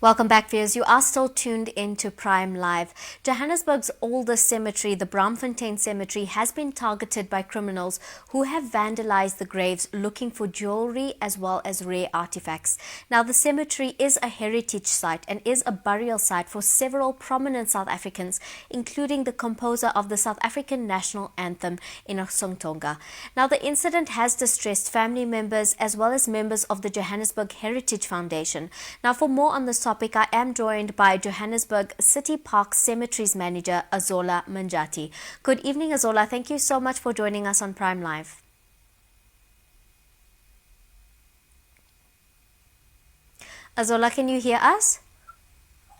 Welcome back, viewers. You are still tuned into Prime Live. Johannesburg's oldest cemetery, the Braamfontein Cemetery, has been targeted by criminals who have vandalized the graves looking for jewelry as well as rare artifacts. Now, the cemetery is a heritage site and is a burial site for several prominent South Africans, including the composer of the South African National Anthem, Enoch Sontonga. Now, the incident has distressed family members as well as members of the Johannesburg Heritage Foundation. Now, for more on this topic, I am joined by Johannesburg City Parks Cemeteries Manager Azola Manjati. Good evening, Azola. Thank you so much for joining us on Prime Live. Azola, can you hear us?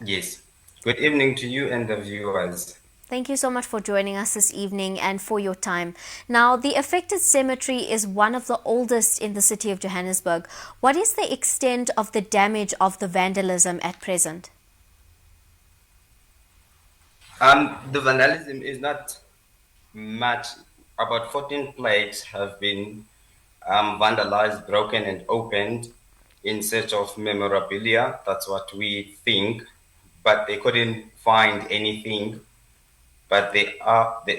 Yes. Good evening to you and the viewers. Thank you so much for joining us this evening and for your time. Now, the affected cemetery is one of the oldest in the city of Johannesburg. What is the extent of the damage of the vandalism at present? The vandalism is not much. About 14 plaques have been vandalized, broken, and opened in search of memorabilia. That's what we think, but they couldn't find anything. But the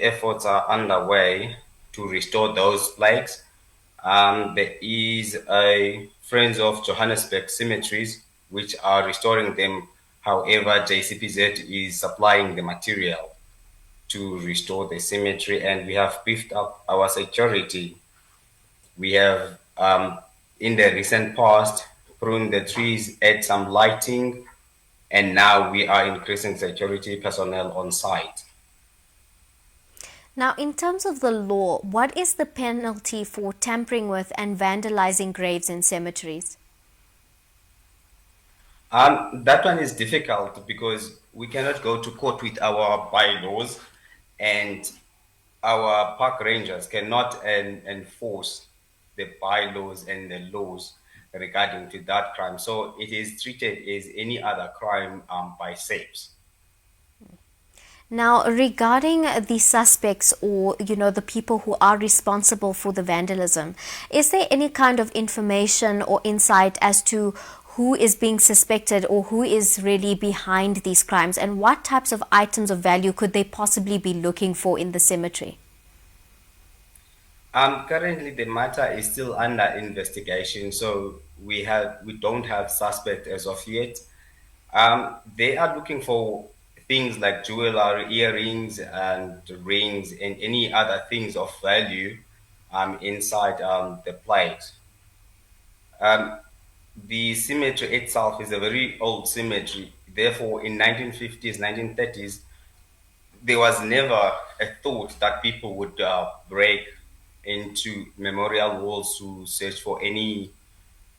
efforts are underway to restore those plaques. There is a Friends of Johannesburg Cemeteries which are restoring them. However, JCPZ is supplying the material to restore the cemetery, and we have beefed up our security. We have, in the recent past, pruned the trees, add some lighting, and now we are increasing security personnel on site. Now, in terms of the law, what is the penalty for tampering with and vandalizing graves in cemeteries? That one is difficult because we cannot go to court with our bylaws, and our park rangers cannot enforce the bylaws and the laws regarding to that crime. So it is treated as any other crime by SAPS. Now, regarding the suspects or, the people who are responsible for the vandalism, is there any kind of information or insight as to who is being suspected or who is really behind these crimes, and what types of items of value could they possibly be looking for in the cemetery? Currently, the matter is still under investigation, so we don't have suspect as of yet. They are looking for things like jewelry, earrings, and rings, and any other things of value inside the plate. Um, the cemetery itself is a very old cemetery. Therefore, in 1950s, 1930s, there was never a thought that people would break into memorial walls to search for any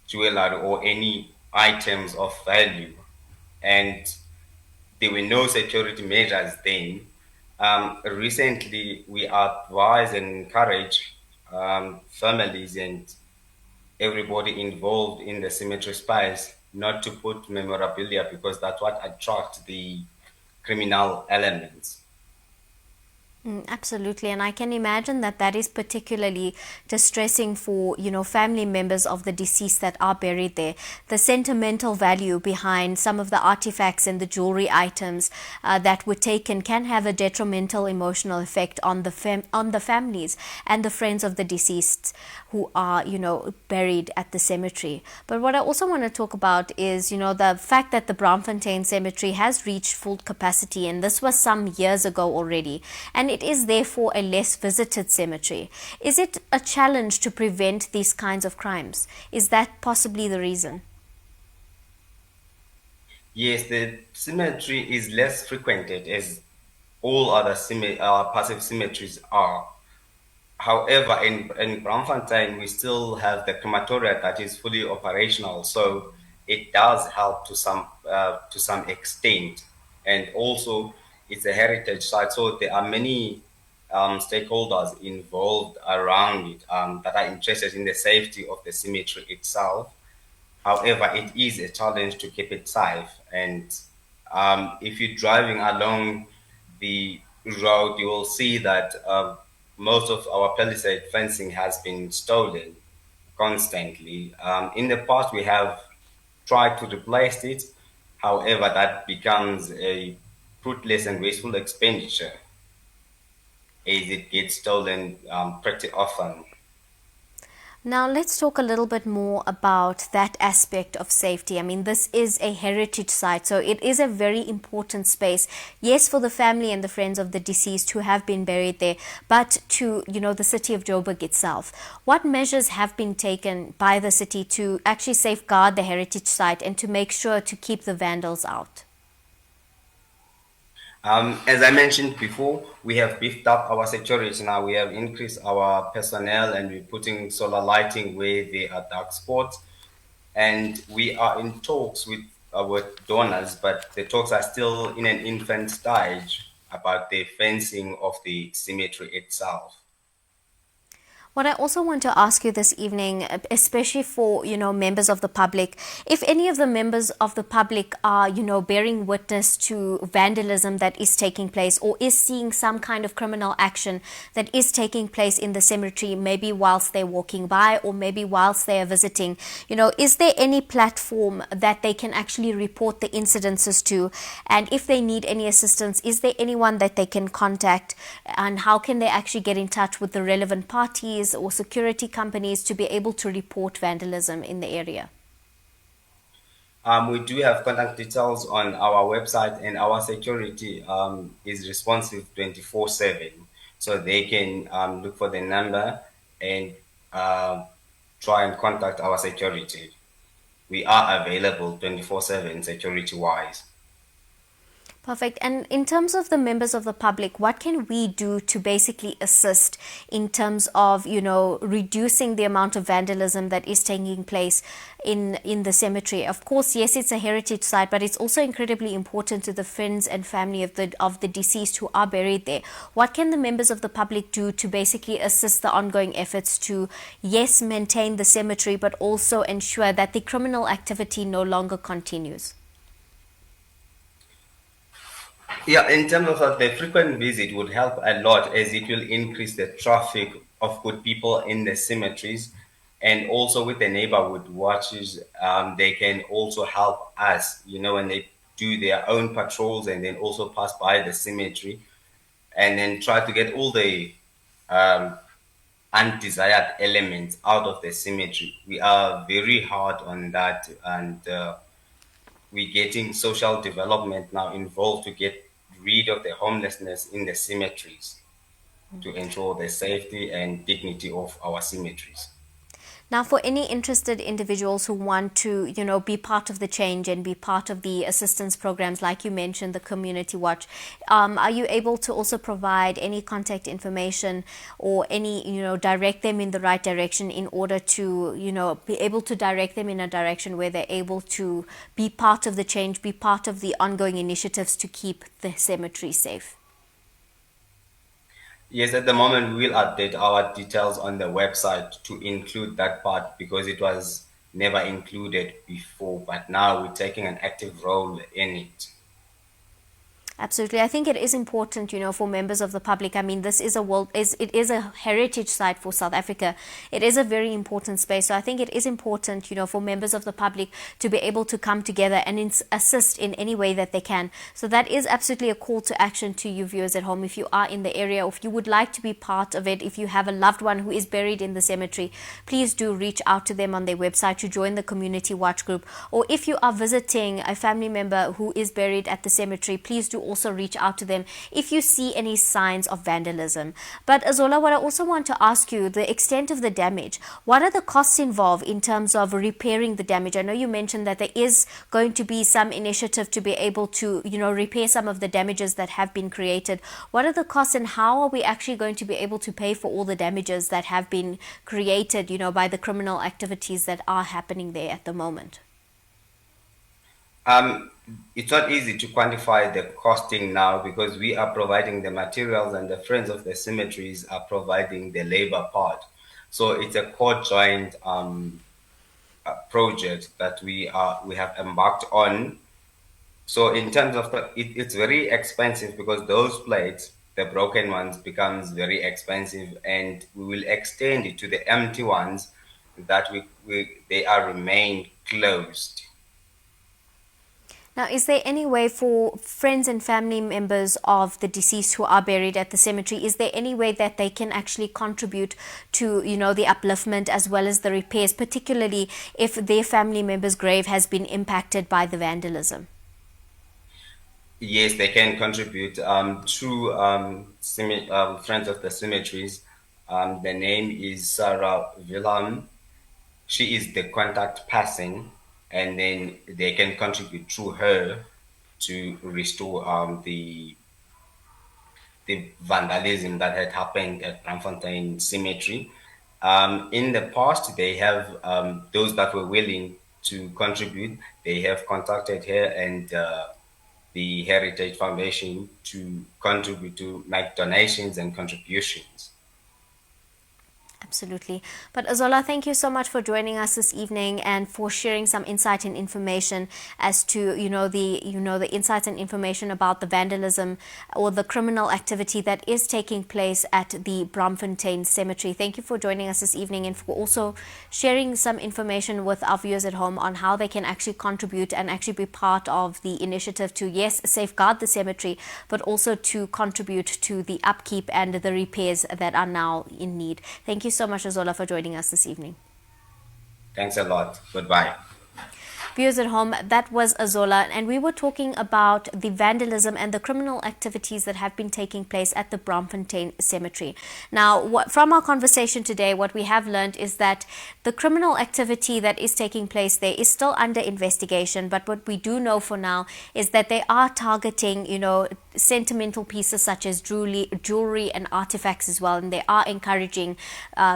jewelry or any items of value. And there were no security measures then. Recently, we advise and encourage families and everybody involved in the cemetery space not to put memorabilia because that's what attracts the criminal elements. Absolutely, and I can imagine that that is particularly distressing for family members of the deceased that are buried there. The sentimental value behind some of the artifacts and the jewelry items that were taken can have a detrimental emotional effect on the families and the friends of the deceased who are buried at the cemetery. But what I also want to talk about is the fact that the Braamfontein Cemetery has reached full capacity, and this was some years ago already, and it is therefore a less visited cemetery. Is it a challenge to prevent these kinds of crimes? Is that possibly the reason? Yes, the cemetery is less frequented as all other passive cemeteries are. However, in Braamfontein, we still have the crematoria that is fully operational, so it does help to some extent. And also, it's a heritage site, so there are many stakeholders involved around it that are interested in the safety of the cemetery itself. However, it is a challenge to keep it safe. And if you're driving along the road, you will see that most of our palisade fencing has been stolen constantly. In the past, we have tried to replace it, However, that becomes a fruitless and wasteful expenditure as it gets stolen pretty often. Now, let's talk a little bit more about that aspect of safety. I mean, this is a heritage site, so it is a very important space. Yes, for the family and the friends of the deceased who have been buried there, but to, the city of Joburg itself. What measures have been taken by the city to actually safeguard the heritage site and to make sure to keep the vandals out? As I mentioned before, we have beefed up our security now. We have increased our personnel and we're putting solar lighting where there are dark spots. And we are in talks with donors, but the talks are still in an infant stage about the fencing of the cemetery itself. What I also want to ask you this evening, especially for, members of the public, if any of the members of the public are, bearing witness to vandalism that is taking place or is seeing some kind of criminal action that is taking place in the cemetery, maybe whilst they're walking by or maybe whilst they are visiting, is there any platform that they can actually report the incidences to? And if they need any assistance, is there anyone that they can contact? And how can they actually get in touch with the relevant parties or security companies to be able to report vandalism in the area? We do have contact details on our website, and our security is responsive 24/7. So they can look for the number and uh, try and contact our security. We are available 24/7 security wise. Perfect. And in terms of the members of the public, what can we do to basically assist in terms of, reducing the amount of vandalism that is taking place in the cemetery? Of course, yes, it's a heritage site, but it's also incredibly important to the friends and family of the deceased who are buried there. What can the members of the public do to basically assist the ongoing efforts to, yes, maintain the cemetery, but also ensure that the criminal activity no longer continues? Yeah, in terms of the frequent visit would help a lot as it will increase the traffic of good people in the cemeteries. And also with the neighborhood watches, they can also help us, when they do their own patrols and then also pass by the cemetery and then try to get all the um, undesired elements out of the cemetery. We are very hard on that, and we're getting social development now involved to get rid of the homelessness in the cemeteries to ensure the safety and dignity of our cemeteries. Now, for any interested individuals who want to, be part of the change and be part of the assistance programs, like you mentioned, the Community Watch, are you able to also provide any contact information or any, direct them in the right direction in order to, be able to direct them in a direction where they're able to be part of the change, be part of the ongoing initiatives to keep the cemetery safe? Yes, at the moment we will update our details on the website to include that part because it was never included before, but now we're taking an active role in it. Absolutely. I think it is important, for members of the public. I mean, this is it is a heritage site for South Africa. It is a very important space. So I think it is important, for members of the public to be able to come together and assist in any way that they can. So that is absolutely a call to action to you viewers at home. If you are in the area, or if you would like to be part of it, if you have a loved one who is buried in the cemetery, please do reach out to them on their website to join the Community Watch group. Or if you are visiting a family member who is buried at the cemetery, please do also reach out to them if you see any signs of vandalism. But Azola, what I also want to ask you, the extent of the damage, what are the costs involved in terms of repairing the damage? I know you mentioned that there is going to be some initiative to be able to, repair some of the damages that have been created. What are the costs and how are we actually going to be able to pay for all the damages that have been created, by the criminal activities that are happening there at the moment? Um, it's not easy to quantify the costing now because we are providing the materials and the friends of the cemeteries are providing the labor part. So it's a co-joint project that we have embarked on. So in terms of it's very expensive because those plates, the broken ones, becomes very expensive, and we will extend it to the empty ones that we they are remain closed. Now, is there any way for friends and family members of the deceased who are buried at the cemetery, is there any way that they can actually contribute to, the upliftment as well as the repairs, particularly if their family member's grave has been impacted by the vandalism? Yes, they can contribute through Friends of the Cemeteries. The name is Sarah Wilhelm. She is the contact person, and then they can contribute through her to restore the vandalism that had happened at Braamfontein Cemetery. In the past, they have those that were willing to contribute. They have contacted her and the Heritage Foundation to contribute, to make donations and contributions. Absolutely. But Azola, thank you so much for joining us this evening and for sharing some insight and information as to the insights and information about the vandalism or the criminal activity that is taking place at the Braamfontein Cemetery. Thank you for joining us this evening and for also sharing some information with our viewers at home on how they can actually contribute and actually be part of the initiative to, yes, safeguard the cemetery, but also to contribute to the upkeep and the repairs that are now in need. Thank you so much, Azola, for joining us this evening. Thanks a lot. Goodbye. Viewers at home, that was Azola, and we were talking about the vandalism and the criminal activities that have been taking place at the Braamfontein Cemetery. Now, from our conversation today, what we have learned is that the criminal activity that is taking place there is still under investigation, but what we do know for now is that they are targeting, sentimental pieces such as jewelry and artifacts as well, and they are encouraging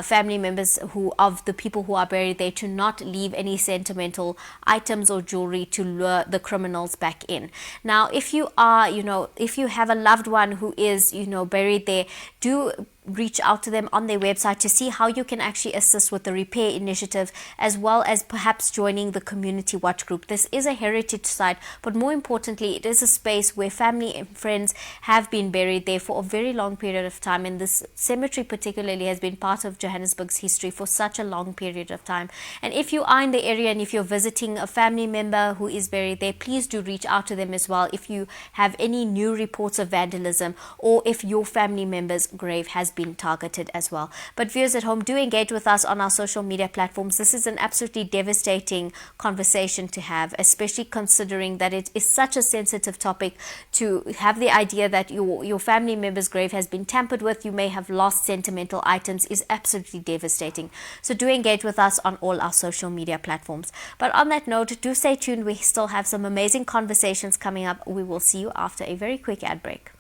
family members of the people who are buried there to not leave any sentimental items or jewelry to lure the criminals back in. Now, if you are, if you have a loved one who is, buried there, do reach out to them on their website to see how you can actually assist with the repair initiative, as well as perhaps joining the community watch group. This is a heritage site, but more importantly, it is a space where family and friends have been buried there for a very long period of time, and this cemetery particularly has been part of Johannesburg's history for such a long period of time. And if you are in the area and if you're visiting a family member who is buried there, please do reach out to them as well if you have any new reports of vandalism or if your family member's grave has been targeted as well. But viewers at home, do engage with us on our social media platforms. This is an absolutely devastating conversation to have, especially considering that it is such a sensitive topic. To have the idea that your family member's grave has been tampered with, you may have lost sentimental items, is absolutely devastating. So do engage with us on all our social media platforms. But on that note, do stay tuned. We still have some amazing conversations coming up. We will see you after a very quick ad break.